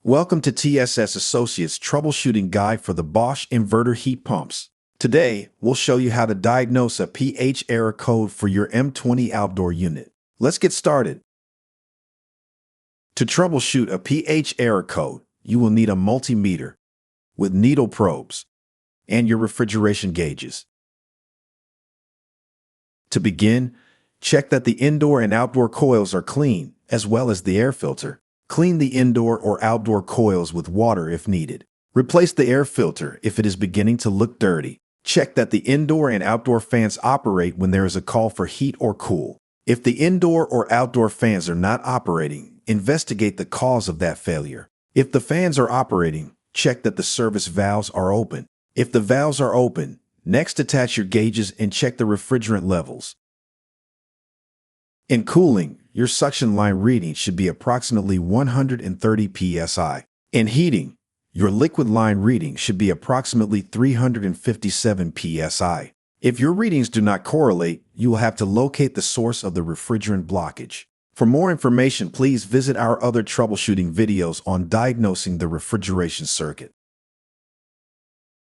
Welcome to TSS Associates Troubleshooting Guide for the Bosch Inverter Heat Pumps. Today, we'll show you how to diagnose a pH error code for your M20 outdoor unit. Let's get started. To troubleshoot a pH error code, you will need a multimeter with needle probes and your refrigeration gauges. To begin, check that the indoor and outdoor coils are clean, as well as the air filter. Clean the indoor or outdoor coils with water if needed. Replace the air filter if it is beginning to look dirty. Check that the indoor and outdoor fans operate when there is a call for heat or cool. If the indoor or outdoor fans are not operating, investigate the cause of that failure. If the fans are operating, check that the service valves are open. If the valves are open, next attach your gauges and check the refrigerant levels. In cooling, your suction line reading should be approximately 130 psi. In heating, your liquid line reading should be approximately 357 psi. If your readings do not correlate, you will have to locate the source of the refrigerant blockage. For more information, please visit our other troubleshooting videos on diagnosing the refrigeration circuit.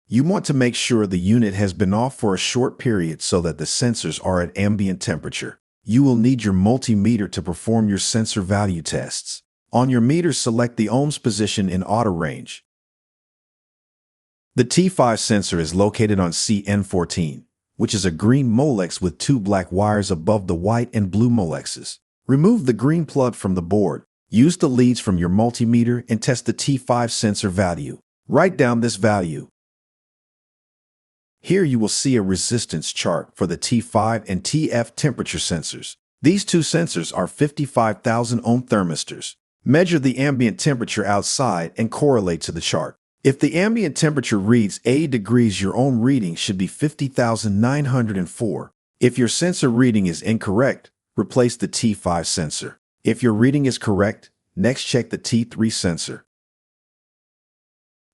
You want to make sure the unit has been off for a short period so that the sensors are at ambient temperature. You will need your multimeter to perform your sensor value tests. On your meter, select the ohms position in auto range. The T5 sensor is located on CN14, which is a green molex with two black wires above the white and blue molexes. Remove the green plug from the board. Use the leads from your multimeter and test the T5 sensor value. Write down this value. Here you will see a resistance chart for the T5 and TF temperature sensors. These two sensors are 55,000 ohm thermistors. Measure the ambient temperature outside and correlate to the chart. If the ambient temperature reads 80 degrees, your ohm reading should be 50,904. If your sensor reading is incorrect, replace the T5 sensor. If your reading is correct, next check the T3 sensor.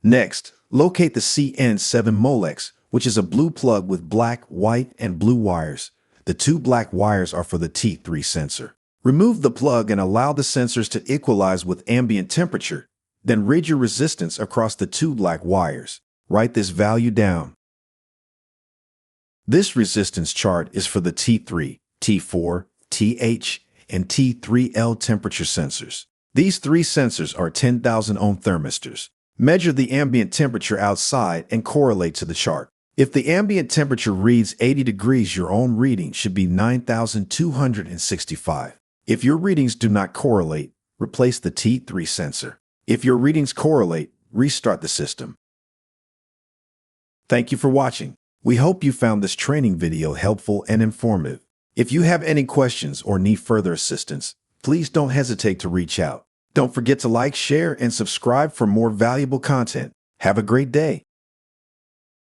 Next, locate the CN7 molex, which is a blue plug with black, white, and blue wires. The two black wires are for the T3 sensor. Remove the plug and allow the sensors to equalize with ambient temperature. Then read your resistance across the two black wires. Write this value down. This resistance chart is for the T3, T4, TH, and T3L temperature sensors. These three sensors are 10,000 ohm thermistors. Measure the ambient temperature outside and correlate to the chart. If the ambient temperature reads 80 degrees, your ohm reading should be 9,265. If your readings do not correlate, replace the T3 sensor. If your readings correlate, restart the system. Thank you for watching. We hope you found this training video helpful and informative. If you have any questions or need further assistance, please don't hesitate to reach out. Don't forget to like, share, and subscribe for more valuable content. Have a great day.